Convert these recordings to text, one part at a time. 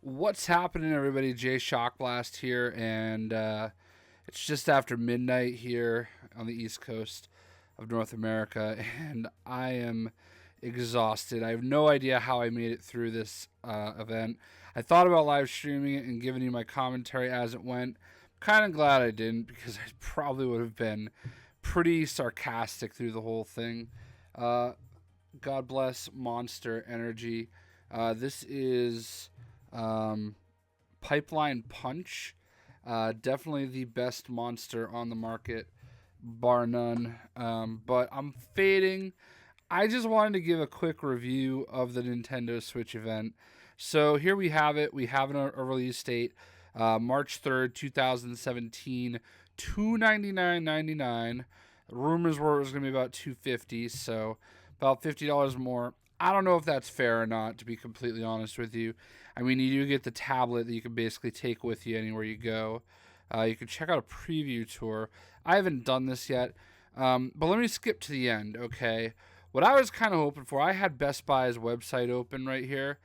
What's happening, everybody? JayShockblast here, and it's just after midnight here on the East Coast of North America, and I am exhausted. I have no idea how I made it through this event. I thought about live streaming it and giving you my commentary as it went. Kind of glad I didn't because I probably would have been pretty sarcastic through the whole thing. Uh, God bless Monster Energy. This is um, Pipeline Punch. Definitely the best monster on the market, bar none. But I'm fading. I just wanted to give a quick review of the Nintendo Switch event. So here we have it. We have a release date, March 3rd, 2017, $299.99. Rumors were it was going to be about $250, so about $50 more. I don't know if that's fair or not, to be completely honest with you. I mean, you do get the tablet that you can basically take with you anywhere you go. You can check out a preview tour. I haven't done this yet, but let me skip to the end, okay? What I was kind of hoping for, I had Best Buy's website open right here,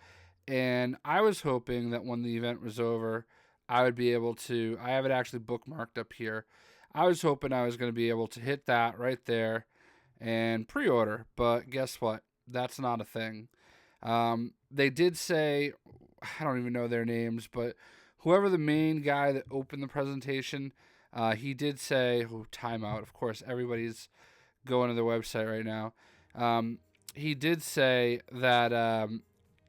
and I was hoping that when the event was over, I would be able to, I have it actually bookmarked up here. I was hoping I was going to be able to hit that right there and pre-order, but guess what? That's not a thing. They did say, I don't even know their names, but whoever the main guy that opened the presentation, he did say, oh, timeout. Of course, everybody's going to their website right now. He did say that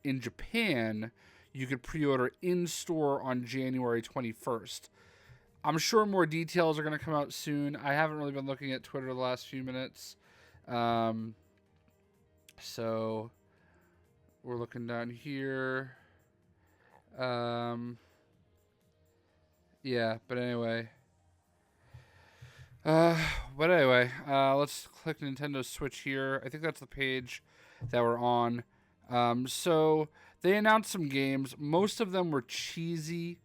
in Japan, you could pre-order in-store on January 21st. I'm sure more details are going to come out soon. I haven't really been looking at Twitter the last few minutes. So we're looking down here. Yeah, but anyway. Let's click Nintendo Switch here. I think that's the page that we're on. So they announced some games. Most of them were cheesy.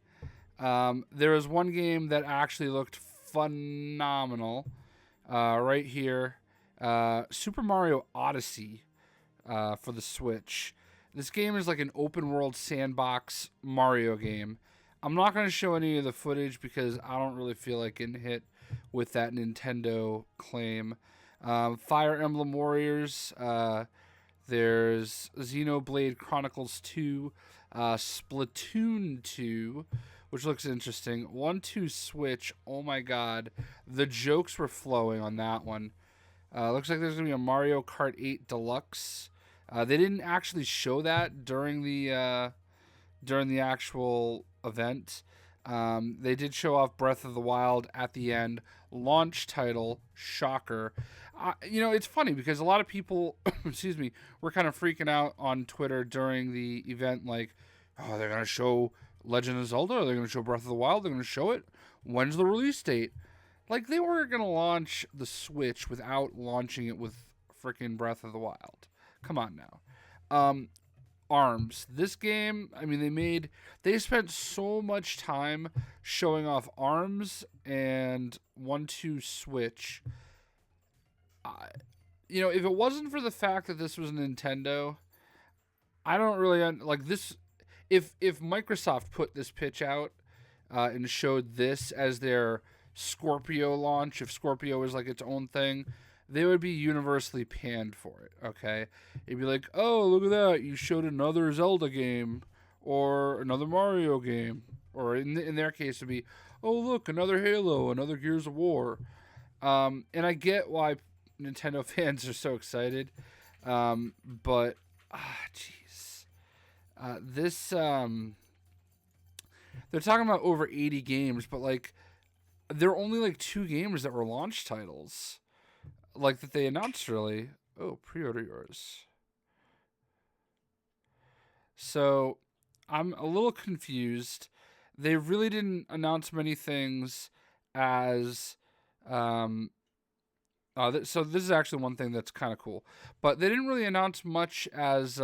There was one game that actually looked phenomenal. Right here, Super Mario Odyssey for the Switch. This game is like an open world sandbox Mario game. I'm not going to show any of the footage because I don't really feel like getting hit with that Nintendo claim. Fire Emblem Warriors. There's Xenoblade Chronicles 2. Splatoon 2, which looks interesting. 1-2 Switch. Oh my god. The jokes were flowing on that one. Looks like there's going to be a Mario Kart 8 Deluxe. They didn't actually show that during the actual event. They did show off Breath of the Wild at the end. Launch title, shocker. It's funny because a lot of people, excuse me, were kind of freaking out on Twitter during the event, like, oh, they're going to show Legend of Zelda, they're going to show Breath of the Wild, they're going to show it. When's the release date? Like, they were going to launch the Switch without launching it with freaking Breath of the Wild. Come on now. ARMS. This game, I mean, they spent so much time showing off ARMS and 1-2 Switch. If it wasn't for the fact that this was Nintendo, I don't really like this. If Microsoft put this pitch out and showed this as their Scorpio launch, if Scorpio is like its own thing, they would be universally panned for it, okay? It'd be like, oh, look at that, you showed another Zelda game, or another Mario game, or in their case, it'd be, oh, look, another Halo, another Gears of War. And I get why Nintendo fans are so excited, but, jeez. They're talking about over 80 games, but, like, there are only, like, 2 games that were launch titles. Like that they announced, really. Oh, pre-order yours. So I'm a little confused. They really didn't announce many things as so this is actually one thing that's kind of cool, but they didn't really announce much as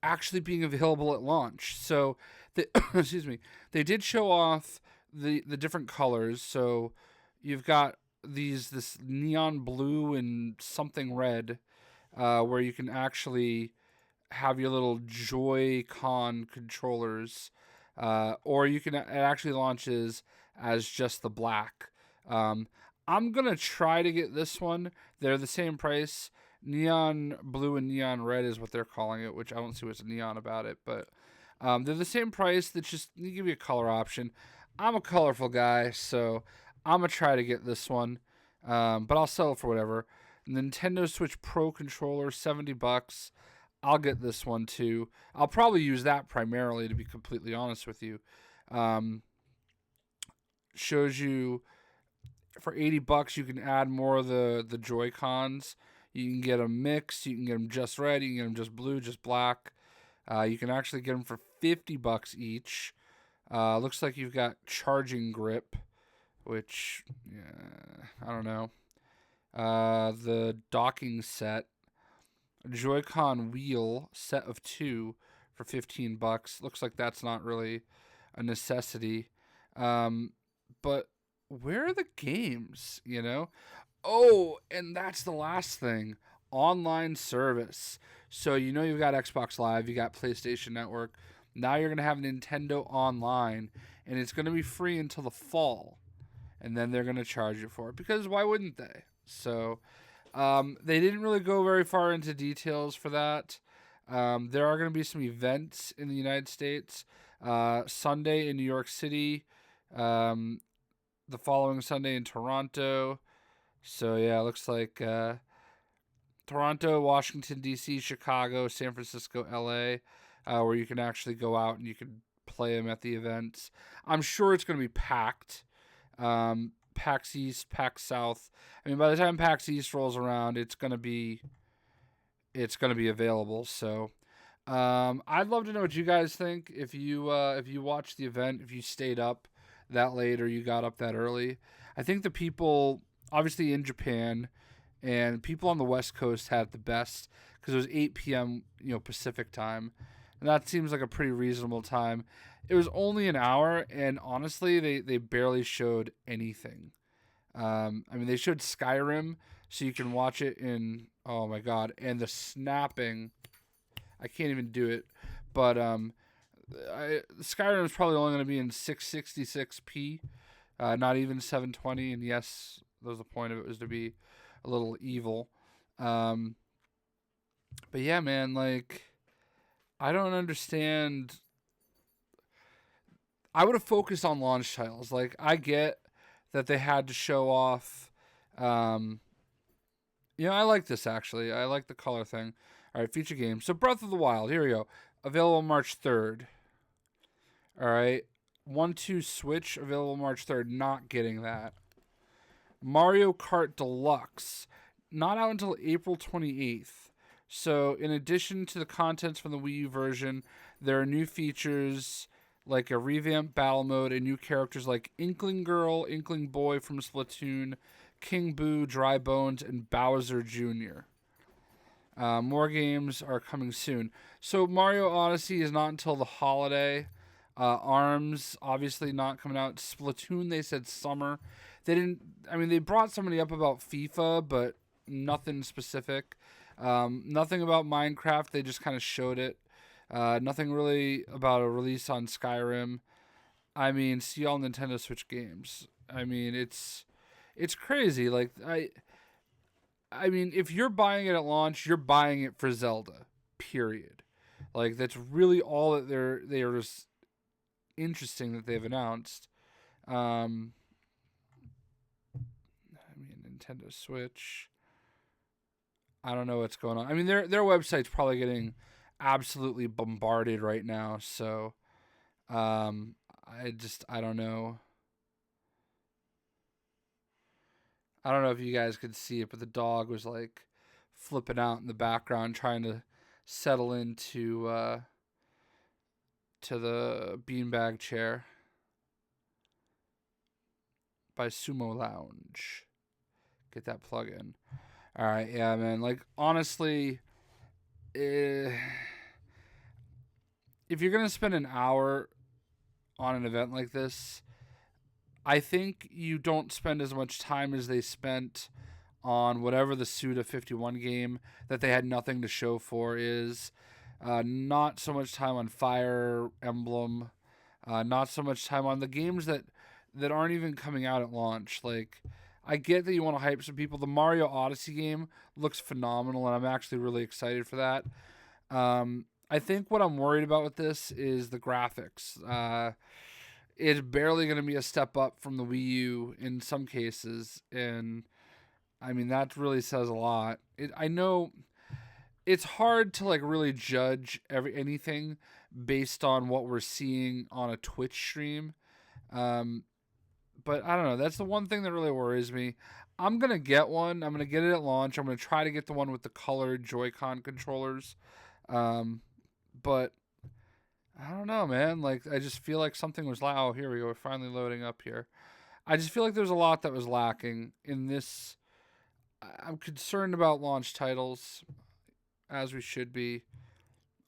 actually being available at launch. So excuse me, they did show off the different colors. So you've got this neon blue and something red, where you can actually have your little Joy-Con controllers, or you can. It actually launches as just the black. Um, I'm gonna try to get this one. They're the same price. Neon blue and neon red is what they're calling it, which I don't see what's neon about it, but they're the same price. That just they give you a color option. I'm a colorful guy, so I'm gonna try to get this one, but I'll sell it for whatever. Nintendo Switch Pro controller, $70. I'll get this one too. I'll probably use that primarily, to be completely honest with you. Um, Shows you for $80 you can add more of the Joy Cons. You can get them mixed. You can get them just red. You can get them just blue, just black. You can actually get them for $50 each. Looks like you've got charging grip, which I don't know. The docking set, Joy-Con wheel set of 2 for $15. Looks like that's not really a necessity. But where are the games? Oh, and that's the last thing. Online service. So you've got Xbox Live, you got PlayStation Network. Now you're gonna have Nintendo Online, and it's gonna be free until the fall, and then they're gonna charge you for it, because why wouldn't they? So they didn't really go very far into details for that. There are gonna be some events in the United States. Sunday in New York City. The following Sunday in Toronto. So yeah, it looks like Toronto, Washington D.C., Chicago, San Francisco, L.A., where you can actually go out and you can play them at the events. I'm sure it's going to be packed. PAX East, PAX South. I mean, by the time PAX East rolls around, it's going to be available. So I'd love to know what you guys think. If you watched the event, if you stayed up that late or you got up that early. I think the people obviously in Japan and people on the West Coast had the best, because it was 8 p.m. Pacific time, and that seems like a pretty reasonable time. It was only an hour, and honestly, they barely showed anything. I mean, they showed Skyrim, so you can watch it in, oh my god, and the snapping, I can't even do it, but Skyrim is probably only going to be in 666p, not even 720. And yes, that was the point of it, was to be a little evil. But yeah, man, like, I don't understand. I would have focused on launch titles. Like, I get that they had to show off. I like this actually. I like the color thing. All right, feature games. So Breath of the Wild. Here we go. Available March 3rd. All right. 1-2 Switch, available March 3rd. Not getting that. Mario Kart Deluxe, not out until April 28th. So in addition to the contents from the Wii U version, there are new features like a revamped battle mode and new characters like Inkling Girl, Inkling Boy from Splatoon, King Boo, Dry Bones, and Bowser Jr. More games are coming soon. So Mario Odyssey is not until the holiday. ARMS obviously not coming out. Splatoon, they said summer. They didn't. I mean, they brought somebody up about FIFA, but nothing specific. Nothing about Minecraft. They just kind of showed it. Nothing really about a release on Skyrim. I mean, see all Nintendo Switch games. I mean, it's crazy. Like I mean, if you're buying it at launch, you're buying it for Zelda. Period. Like, that's really all that they are just interesting that they've announced. I mean, Nintendo Switch. I don't know what's going on. I mean, their website's probably getting absolutely bombarded right now. So, I don't know. I don't know if you guys could see it, but the dog was like flipping out in the background, trying to settle into to the beanbag chair by Sumo Lounge. Get that plug in. All right, yeah, man. Like, honestly, if you're gonna spend an hour on an event like this, I think you don't spend as much time as they spent on whatever the Suda 51 game that they had nothing to show for is. Not so much time on Fire Emblem. Not so much time on the games that aren't even coming out at launch. Like, I get that you want to hype some people. The Mario Odyssey game looks phenomenal, and I'm actually really excited for that. I think what I'm worried about with this is the graphics. It's barely going to be a step up from the Wii U in some cases, and I mean that really says a lot. I know it's hard to like really judge anything based on what we're seeing on a Twitch stream. Um, but I don't know. That's the one thing that really worries me. I'm gonna get one. I'm gonna get it at launch. I'm gonna try to get the one with the colored Joy-Con controllers. Um, but I don't know, man. Like I just feel like something was oh, here we go. We're finally loading up here. I just feel like there's a lot that was lacking in this. I'm concerned about launch titles, as we should be.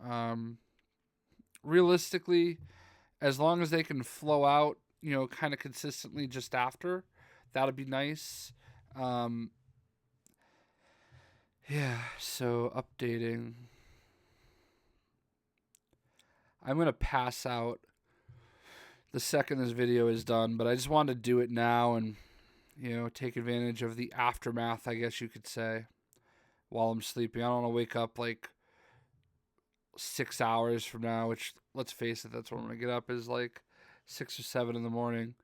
Um, Realistically, as long as they can flow out, kind of consistently just after, that'd be nice. Um, yeah, so updating. I'm going to pass out the second this video is done, but I just wanted to do it now and, take advantage of the aftermath, I guess you could say, while I'm sleeping. I don't want to wake up like 6 hours from now, which, let's face it, that's when I'm going to get up, is like 6 or 7 in the morning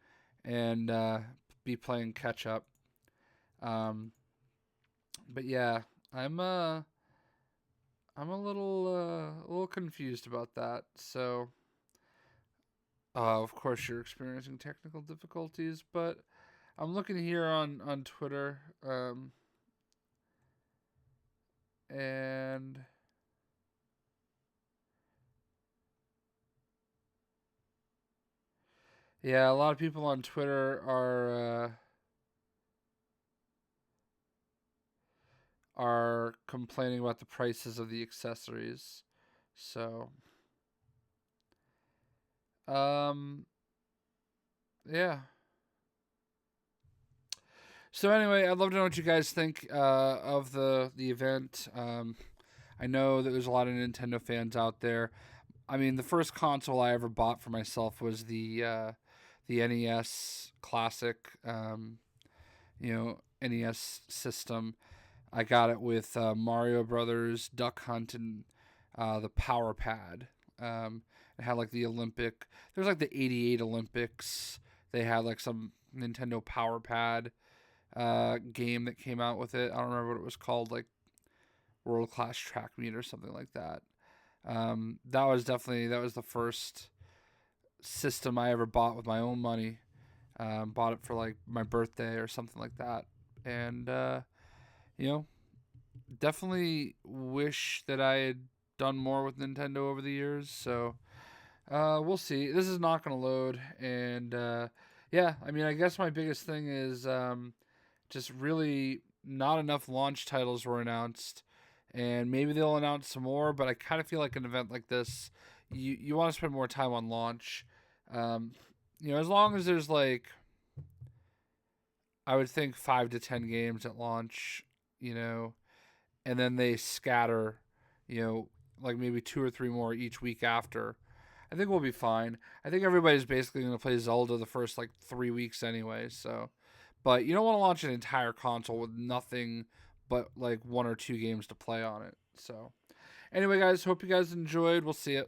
and be playing catch up. But yeah, I'm a little confused about that. So, of course, you're experiencing technical difficulties, but I'm looking here on Twitter, and yeah, a lot of people on Twitter are complaining about the prices of the accessories. So, yeah. So anyway, I'd love to know what you guys think of the event. I know that there's a lot of Nintendo fans out there. I mean, the first console I ever bought for myself was the NES Classic, NES system. I got it with Mario Brothers, Duck Hunt, and the Power Pad. It had like the Olympic. There was like the '88 Olympics. They had like some Nintendo Power Pad game that came out with it. I don't remember what it was called, like World Class Track Meet or something like that. That was the first system I ever bought with my own money. Bought it for like my birthday or something like that, and you know, definitely wish that I had done more with Nintendo over the years. So we'll see. This is not going to load, and yeah, I mean, I guess my biggest thing is just really not enough launch titles were announced, and maybe they'll announce some more. But I kind of feel like an event like this, you want to spend more time on launch. Um, as long as there's like, I would think 5 to 10 games at launch, and then they scatter, like maybe 2 or 3 more each week after. I think we'll be fine. I think everybody's basically going to play Zelda the first like 3 weeks anyway. So, but you don't want to launch an entire console with nothing but like 1 or 2 games to play on it. So, anyway, guys, hope you guys enjoyed. We'll see you.